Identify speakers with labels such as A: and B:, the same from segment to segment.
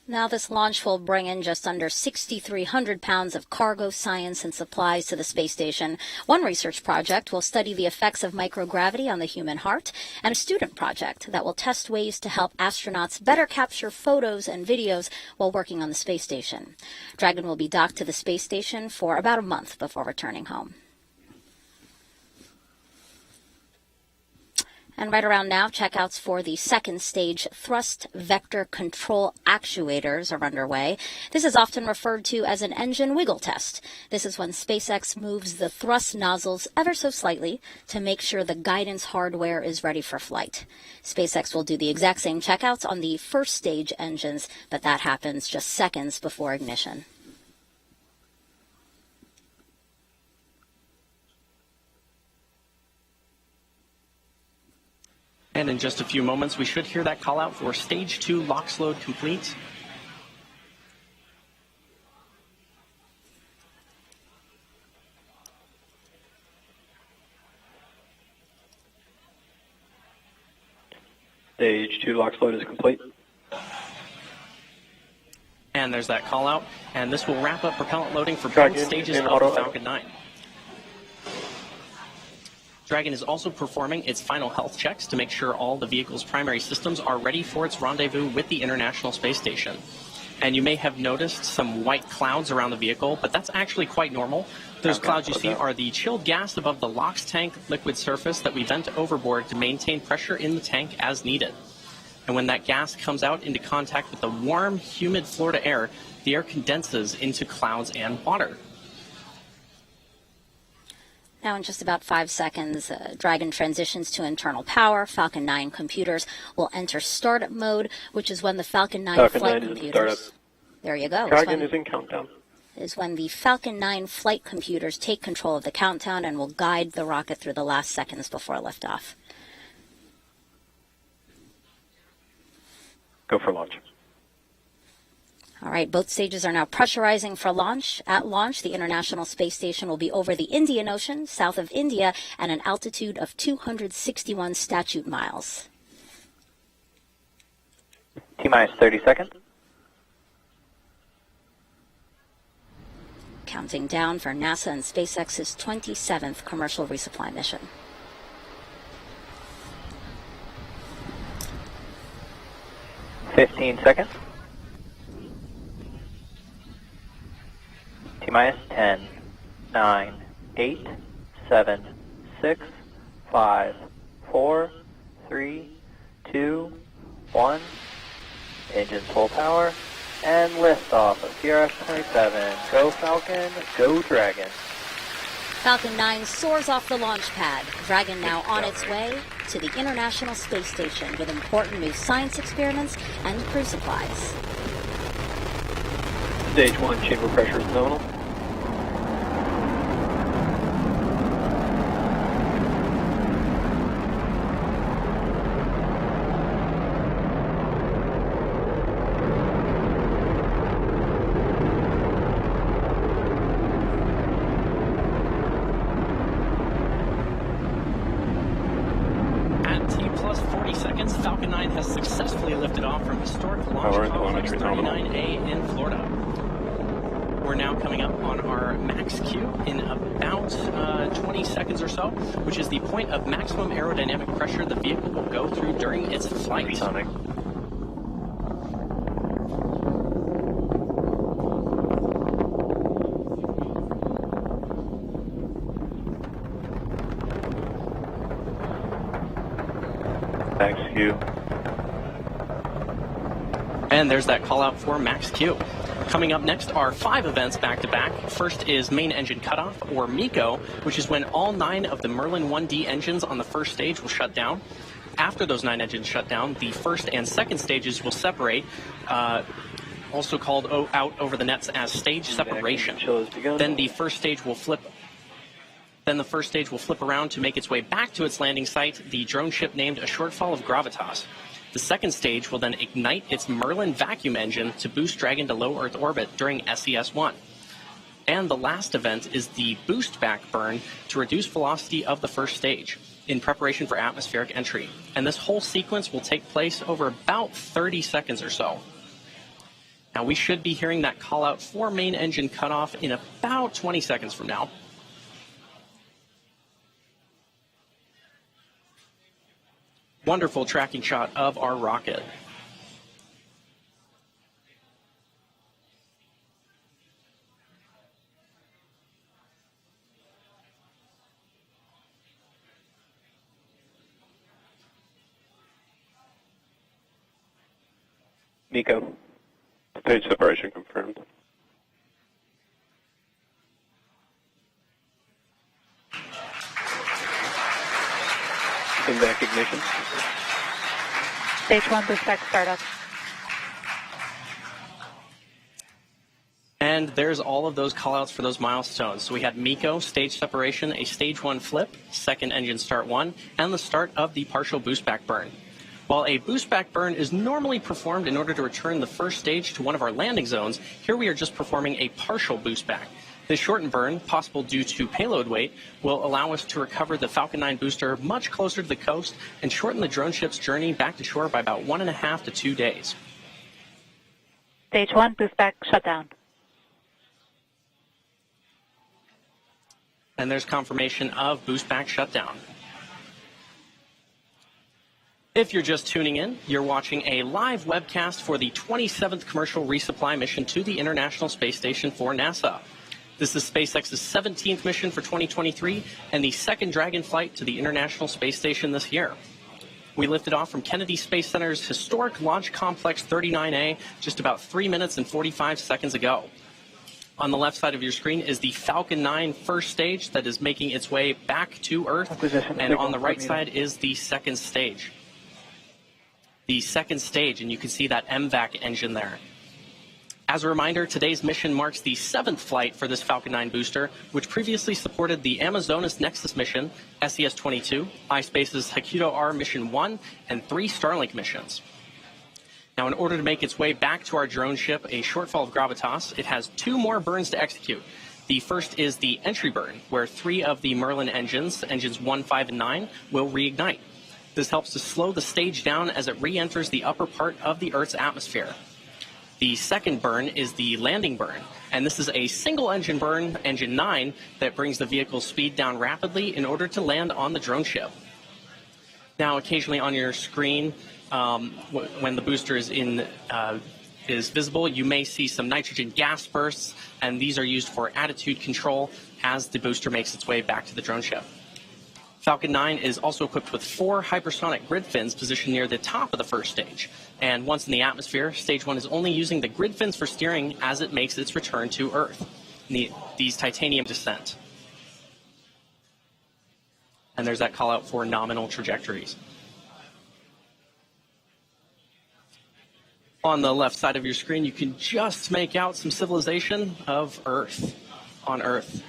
A: Now, this launch will bring in just under 6,300 pounds of cargo, science, and supplies to the space station. One research project will study the effects of microgravity on the human heart, and a student project that will test ways to help astronauts better capture photos and videos while working on the space station. Dragon will be docked to the space station for about a month before returning home. And right around now, checkouts for the second stage thrust vector control actuators are underway. This is often referred to as an engine wiggle test. This is when SpaceX moves the thrust nozzles ever so slightly to make sure the guidance hardware is ready for flight. SpaceX will do the exact same checkouts on the first stage engines, but that happens just seconds before ignition.
B: And in just a few moments, we should hear that call out for Stage 2 LOX load complete.
C: Stage 2 LOX load is complete.
B: And there's that call out. And this will wrap up propellant loading for both stages of the Falcon 9. Dragon is also performing its final health checks to make sure all the vehicle's primary systems are ready for its rendezvous with the International Space Station. And you may have noticed some white clouds around the vehicle, but that's actually quite normal. Those clouds you see are the chilled gas above the LOX tank liquid surface that we vent overboard to maintain pressure in the tank as needed. And when that gas comes out into contact with the warm, humid Florida air, the air condenses into clouds and water.
A: Now, in just about 5 seconds, Dragon transitions to internal power. Falcon 9 computers will enter startup mode, which is when the Falcon 9 flight computers... There you go.
C: Dragon is in countdown.
A: Is when the Falcon 9 flight computers take control of the countdown and will guide the rocket through the last seconds before liftoff.
C: Go for launch.
A: All right, both stages are now pressurizing for launch. At launch, the International Space Station will be over the Indian Ocean, south of India, at an altitude of 261 statute miles.
C: T-minus 30 seconds.
A: Counting down for NASA and SpaceX's 27th commercial resupply mission.
C: $15 seconds. T-minus 10, 9, 8, 7, 6, 5, 4, 3, 2, 1. Engines full power. And liftoff of CRS-27. Go Falcon, go Dragon.
A: Falcon 9 soars off the launch pad. Dragon now on its way to the International Space Station with important new science experiments and crew supplies.
C: Stage 1 chamber pressure is nominal.
B: Falcon 9 has successfully lifted off from historic launch complex 39A in Florida. We're now coming up on our max Q in about 20 seconds or so, which is the point of maximum aerodynamic pressure the vehicle will go through during its flight.
C: Sonic. Max Q.
B: And there's that call out for Max Q. Coming up next are 5 events back-to-back. First is main engine cutoff, or MECO, which is when all 9 of the Merlin 1D engines on the first stage will shut down. After those 9 engines shut down, the first and second stages will separate, also called out over the nets as stage separation. Then the first stage will flip around to make its way back to its landing site, the drone ship named a shortfall of gravitas. The second stage will then ignite its Merlin vacuum engine to boost Dragon to low Earth orbit during SES-1. And the last event is the boost back burn to reduce velocity of the first stage in preparation for atmospheric entry. And this whole sequence will take place over about 30 seconds or so. Now, we should be hearing that call out for main engine cutoff in about 20 seconds from now. Wonderful tracking shot of our rocket.
C: Nico. Stage separation confirmed. Back ignition.
D: Stage 1 boost back startup.
B: And there's all of those callouts for those milestones. So we had MECO, stage separation, a stage 1 flip, second engine start 1, and the start of the partial boost back burn. While a boost back burn is normally performed in order to return the first stage to one of our landing zones, here we are just performing a partial boost back. This shortened burn, possible due to payload weight, will allow us to recover the Falcon 9 booster much closer to the coast and shorten the drone ship's journey back to shore by about 1.5 to 2 days.
D: Stage 1 boost back shutdown.
B: And there's confirmation of boost back shutdown. If you're just tuning in, you're watching a live webcast for the 27th commercial resupply mission to the International Space Station for NASA. This is SpaceX's 17th mission for 2023 and the second Dragon flight to the International Space Station this year. We lifted off from Kennedy Space Center's historic Launch Complex 39A just about 3 minutes and 45 seconds ago. On the left side of your screen is the Falcon 9 first stage that is making its way back to Earth, and on the right side is the second stage. The second stage, and you can see that MVAC engine there. As a reminder, today's mission marks the 7th flight for this Falcon 9 booster, which previously supported the Amazonas Nexus mission, SES-22, iSpace's Hakuto-R Mission 1, and 3 Starlink missions. Now, in order to make its way back to our drone ship, a shortfall of gravitas, it has 2 more burns to execute. The first is the entry burn, where 3 of the Merlin engines, engines 1, 5, and 9, will reignite. This helps to slow the stage down as it re-enters the upper part of the Earth's atmosphere. The second burn is the landing burn, and this is a single engine burn, engine 9, that brings the vehicle's speed down rapidly in order to land on the drone ship. Now, occasionally on your screen, when the booster is visible, you may see some nitrogen gas bursts, and these are used for attitude control as the booster makes its way back to the drone ship. Falcon 9 is also equipped with 4 hypersonic grid fins positioned near the top of the first stage. And once in the atmosphere, Stage 1 is only using the grid fins for steering as it makes its return to Earth. These titanium descent. And there's that call out for nominal trajectories. On the left side of your screen, you can just make out some civilization of Earth, on Earth.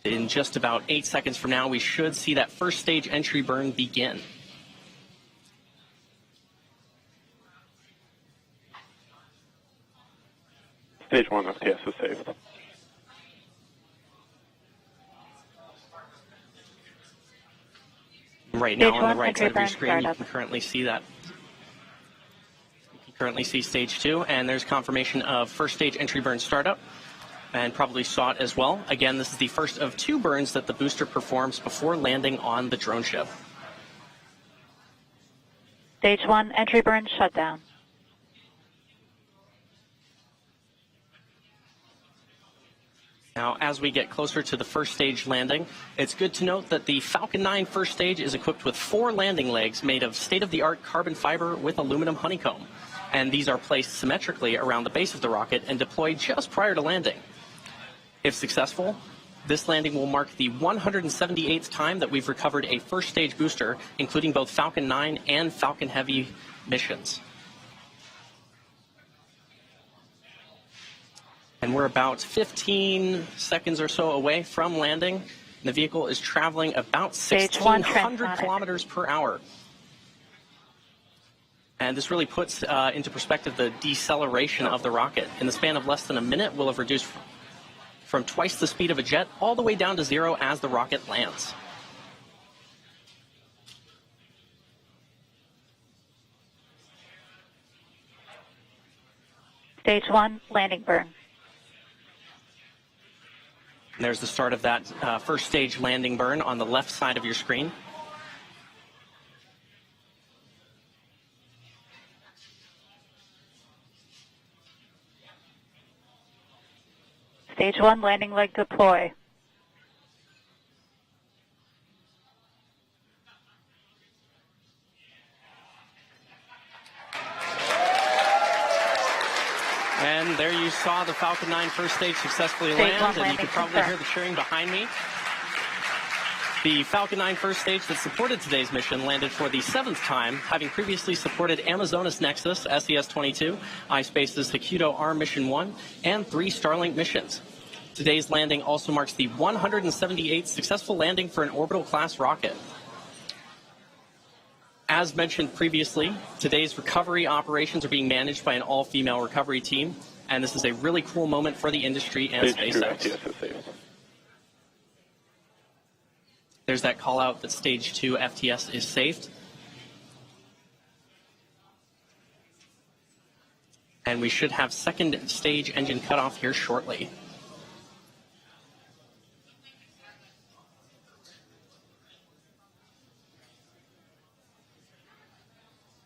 B: In just about 8 seconds from now, we should see that first stage entry burn begin.
C: Stage 1 STS is saved.
B: Right now, on the right side of your screen, you can currently see that. You can currently see Stage 2, and there's confirmation of first stage entry burn startup, and probably saw it as well. Again, this is the first of 2 burns that the booster performs before landing on the drone ship.
D: Stage 1 entry burn shutdown.
B: Now, as we get closer to the first stage landing, it's good to note that the Falcon 9 first stage is equipped with 4 landing legs made of state-of-the-art carbon fiber with aluminum honeycomb. And these are placed symmetrically around the base of the rocket and deployed just prior to landing. If successful, this landing will mark the 178th time that we've recovered a first stage booster, including both Falcon 9 and Falcon Heavy missions. And we're about 15 seconds or so away from landing. The vehicle is traveling about 1,600 kilometers per hour. And this really puts into perspective the deceleration of the rocket. In the span of less than a minute, we'll have reduced from twice the speed of a jet all the way down to 0 as the rocket lands.
D: Stage 1, landing burn.
B: And there's the start of that first stage landing burn on the left side of your screen.
D: Stage 1, landing leg deploy.
B: And there you saw the Falcon 9 first stage successfully land, and you can probably hear the cheering behind me. The Falcon 9 first stage that supported today's mission landed for the 7th time, having previously supported Amazonas Nexus, SES-22, iSpace's Hakuto R Mission 1, and 3 Starlink missions. Today's landing also marks the 178th successful landing for an orbital-class rocket. As mentioned previously, today's recovery operations are being managed by an all-female recovery team, and this is a really cool moment for the industry and SpaceX. There's that call out that Stage 2 FTS is saved. And we should have second stage engine cutoff here shortly.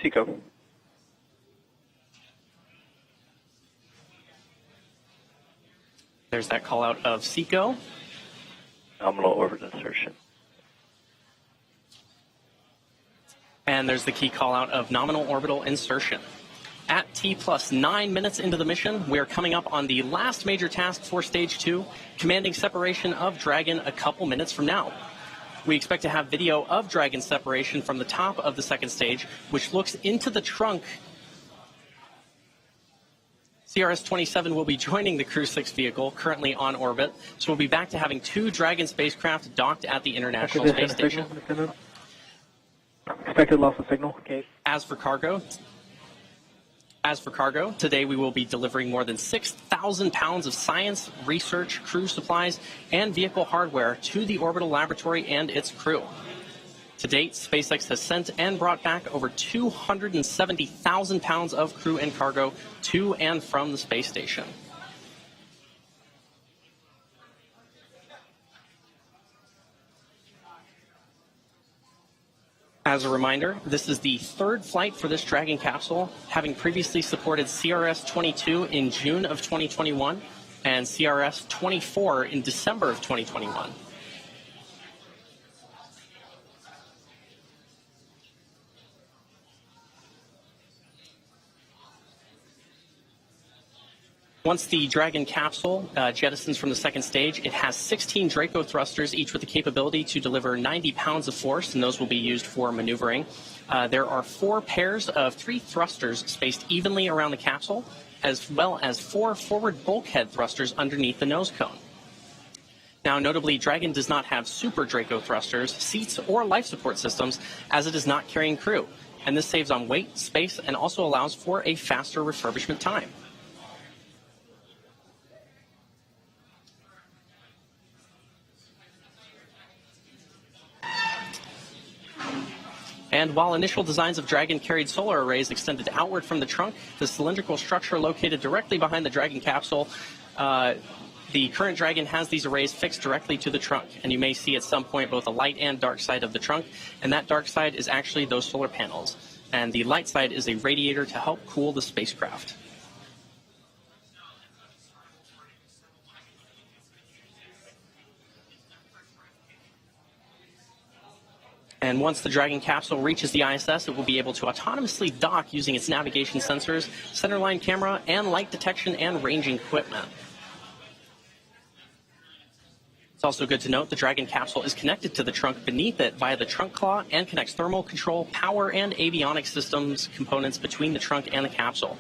C: Seco.
B: There's that call out of Seco.
C: Nominal orbit insertion.
B: And there's the key call out of nominal orbital insertion. At T+9 minutes into the mission, we're coming up on the last major task for Stage 2, commanding separation of Dragon a couple minutes from now. We expect to have video of Dragon separation from the top of the second stage, which looks into the trunk. CRS-27 will be joining the Crew 6 vehicle, currently on orbit, so we'll be back to having 2 Dragon spacecraft docked at the International Space Station.
E: Expected loss of signal, Kate.
B: As for cargo, today we will be delivering more than 6,000 pounds of science, research, crew supplies, and vehicle hardware to the orbital laboratory and its crew. To date, SpaceX has sent and brought back over 270,000 pounds of crew and cargo to and from the space station. As a reminder, this is the 3rd flight for this Dragon capsule, having previously supported CRS-22 in June of 2021 and CRS-24 in December of 2021. Once the Dragon capsule jettisons from the second stage, it has 16 Draco thrusters, each with the capability to deliver 90 pounds of force, and those will be used for maneuvering. There are 4 pairs of 3 thrusters spaced evenly around the capsule, as well as 4 forward bulkhead thrusters underneath the nose cone. Now, notably, Dragon does not have super Draco thrusters, seats, or life support systems, as it is not carrying crew, and this saves on weight, space, and also allows for a faster refurbishment time. And while initial designs of Dragon carried solar arrays extended outward from the trunk, the cylindrical structure located directly behind the Dragon capsule, the current Dragon has these arrays fixed directly to the trunk. And you may see at some point both a light and dark side of the trunk. And that dark side is actually those solar panels. And the light side is a radiator to help cool the spacecraft. And once the Dragon capsule reaches the ISS, it will be able to autonomously dock using its navigation sensors, centerline camera, and light detection and ranging equipment. It's also good to note the Dragon capsule is connected to the trunk beneath it via the trunk claw and connects thermal control, power, and avionics systems components between the trunk and the capsule.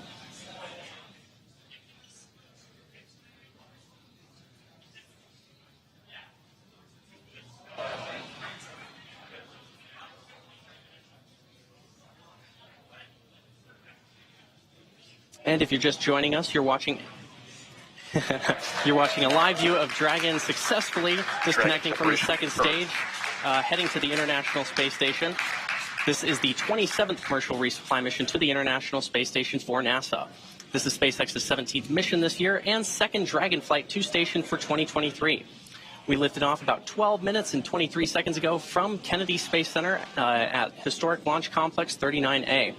B: And if you're just joining us, you're watching you're watching a live view of Dragon successfully disconnecting from the second stage, heading to the International Space Station. This is the 27th commercial resupply mission to the International Space Station for NASA. This is SpaceX's 17th mission this year and second Dragon flight to station for 2023. We lifted off about 12 minutes and 23 seconds ago from Kennedy Space Center at Historic Launch Complex 39A.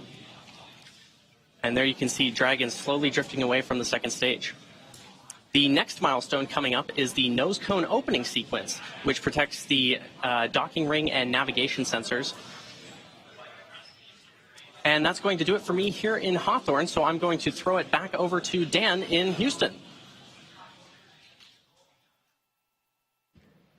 B: And there you can see Dragon slowly drifting away from the second stage. The next milestone coming up is the nose cone opening sequence, which protects the docking ring and navigation sensors. And that's going to do it for me here in Hawthorne, so I'm going to throw it back over to Dan in Houston.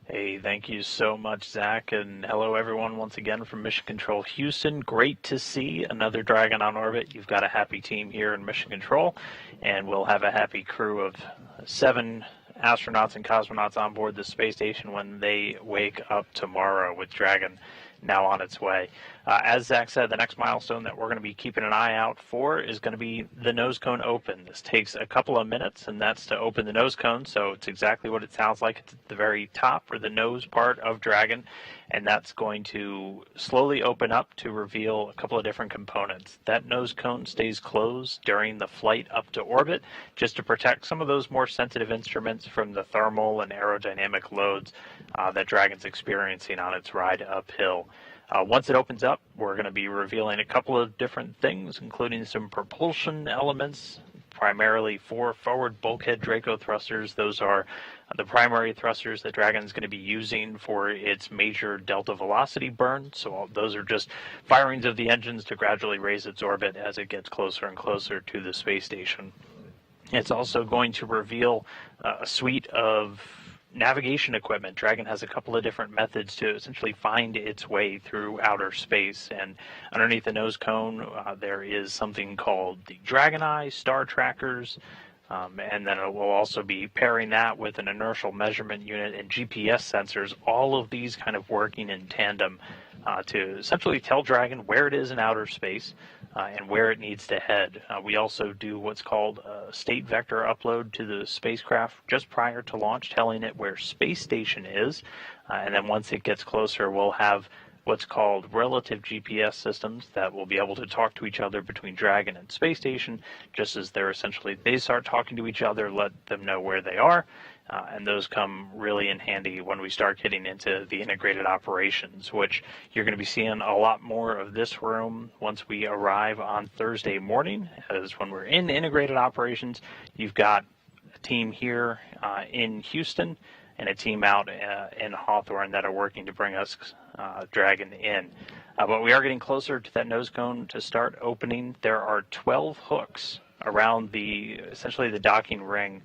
E: Hey, thank you so much, Zach, and hello everyone once again from Mission Control Houston. Great to see another Dragon on orbit. You've got a happy team here in Mission Control, and we'll have a happy crew of 7 astronauts and cosmonauts on board the space station when they wake up tomorrow with Dragon now on its way. As Zach said, the next milestone that we're going to be keeping an eye out for is going to be the nose cone open. This takes a couple of minutes, and that's to open the nose cone, so it's exactly what it sounds like. It's at the very top, or the nose part of Dragon, and that's going to slowly open up to reveal a couple of different components. That nose cone stays closed during the flight up to orbit, just to protect some of those more sensitive instruments from the thermal and aerodynamic loads that Dragon's experiencing on its ride uphill. Once it opens up, we're going to be revealing a couple of different things, including some propulsion elements, primarily 4 forward bulkhead Draco thrusters. Those are the primary thrusters that Dragon's going to be using for its major delta velocity burn. So those are just firings of the engines to gradually raise its orbit as it gets closer and closer to the space station. It's also going to reveal a suite of navigation equipment. Dragon has a couple of different methods to essentially find its way through outer space, and underneath the nose cone there is something called the Dragon Eye star trackers, and then it will also be pairing that with an inertial measurement unit and GPS sensors, all of these kind of working in tandem to essentially tell Dragon where it is in outer space and where it needs to head. We also do what's called a state vector upload to the spacecraft just prior to launch, telling it where space station is, and then once it gets closer, we'll have what's called relative GPS systems that will be able to talk to each other between Dragon and space station, just as they start talking to each other, let them know where they are. And those come really in handy when we start getting into the integrated operations, which you're going to be seeing a lot more of this room once we arrive on Thursday morning. As when we're in integrated operations, you've got a team here in Houston and a team out in Hawthorne that are working to bring us Dragon in. But we are getting closer to that nose cone to start opening. There are 12 hooks around essentially the docking ring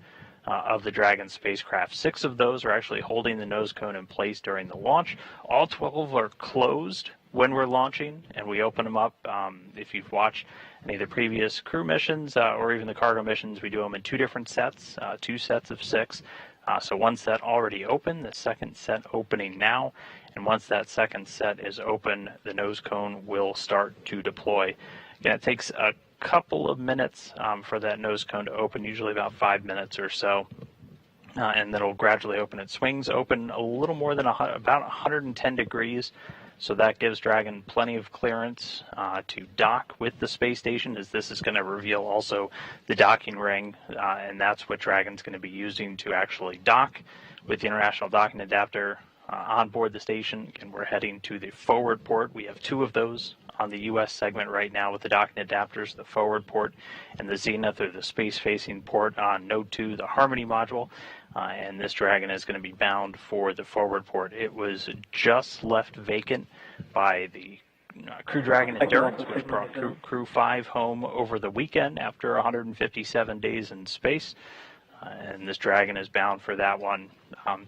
E: of the Dragon spacecraft. 6 of those are actually holding the nose cone in place during the launch. All 12 are closed when we're launching, and we open them up. If you've watched any of the previous crew missions or even the cargo missions, we do them in 2 different sets, 2 sets of 6. So one set already open, the second set opening now, and once that second set is open, the nose cone will start to deploy. Again, it takes a couple of minutes for that nose cone to open, usually about 5 minutes or so, and then it'll gradually open. It swings open a little more than about 110 degrees, so that gives Dragon plenty of clearance to dock with the space station, as this is going to reveal also the docking ring, and that's what Dragon's going to be using to actually dock with the International Docking Adapter on board the station. And we're heading to the forward port. We have 2 of those on the U.S. segment right now with the docking adapters, the forward port and the Zenith, or the space-facing port on Node 2, the Harmony module. And this Dragon is going to be bound for the forward port. It was just left vacant by the Crew Dragon Endurance, which brought Crew 5 home over the weekend after 157 days in space. And this Dragon is bound for that one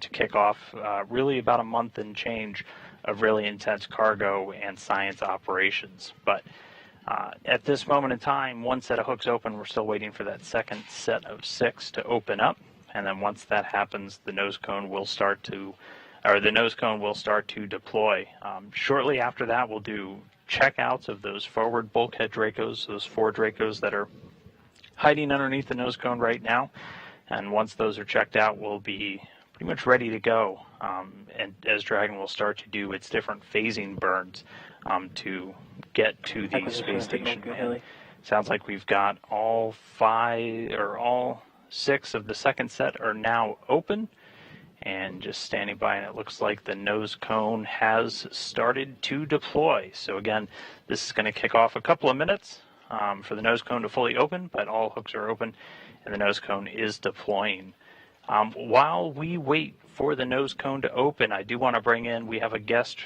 E: to kick off really about a month and change of really intense cargo and science operations. But at this moment in time, one set of hooks open. We're still waiting for that second set of 6 to open up, and then once that happens, the nose cone will start to deploy. Shortly after that, we'll do checkouts of those forward bulkhead Dracos, those 4 Dracos that are hiding underneath the nose cone right now. And once those are checked out, we'll be pretty much ready to go. And as Dragon will start to do its different phasing burns to get to the space station. And sounds like we've got all 6 of the second set are now open and just standing by, and it looks like the nose cone has started to deploy. So again, this is going to kick off a couple of minutes for the nose cone to fully open, but all hooks are open and the nose cone is deploying. While we wait for the nose cone to open, I do want to bring in, we have a guest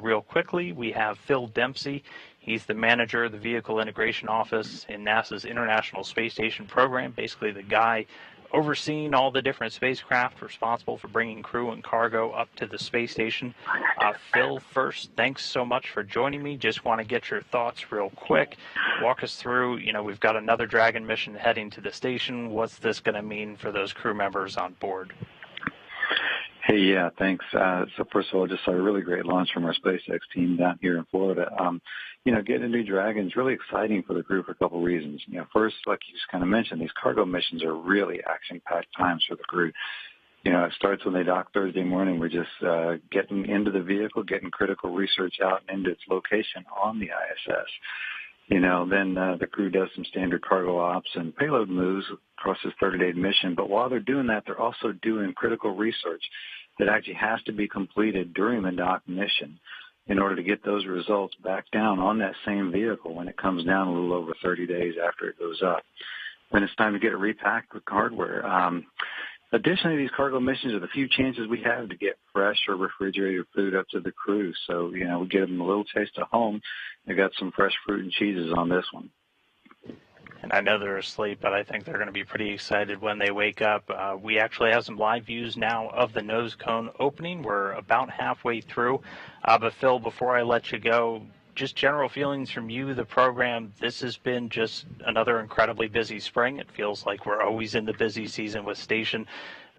E: real quickly. We have Phil Dempsey. He's the manager of the Vehicle Integration Office in NASA's International Space Station program, basically the guy overseeing all the different spacecraft responsible for bringing crew and cargo up to the space station. Phil, first, thanks so much for joining me. Just want to get your thoughts real quick. Walk us through, we've got another Dragon mission heading to the station. What's this going to mean for those crew members on board?
F: Hey, yeah, thanks. So first of all, just saw a really great launch from our SpaceX team down here in Florida. Getting a new Dragon is really exciting for the crew for a couple of reasons. First, like you just kind of mentioned, these cargo missions are really action-packed times for the crew. It starts when they dock Thursday morning. We're just getting into the vehicle, getting critical research out and into its location on the ISS. Then the crew does some standard cargo ops and payload moves across this 30-day mission. But while they're doing that, they're also doing critical research that actually has to be completed during the dock mission in order to get those results back down on that same vehicle when it comes down a little over 30 days after it goes up. Then it's time to get it repacked with hardware. Additionally, these cargo missions are the few chances we have to get fresh or refrigerated food up to the crew. So, we give them a little taste of home. They got some fresh fruit and cheeses on this one.
E: And I know they're asleep, but I think they're going to be pretty excited when they wake up. We actually have some live views now of the nose cone opening. We're about halfway through. But Phil, before I let you go, just general feelings from you, the program. This has been just another incredibly busy spring. It feels like we're always in the busy season with Station.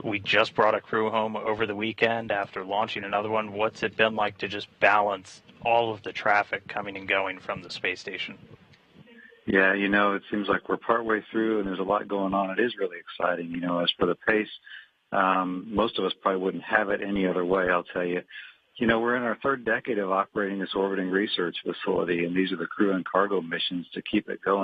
E: We just brought a crew home over the weekend after launching another one. What's it been like to just balance all of the traffic coming and going from the space station?
F: Yeah, it seems like we're partway through and there's a lot going on. It is really exciting. As for the pace, most of us probably wouldn't have it any other way, I'll tell you. We're in our third decade of operating this orbiting research facility, and these are the crew and cargo missions to keep it going.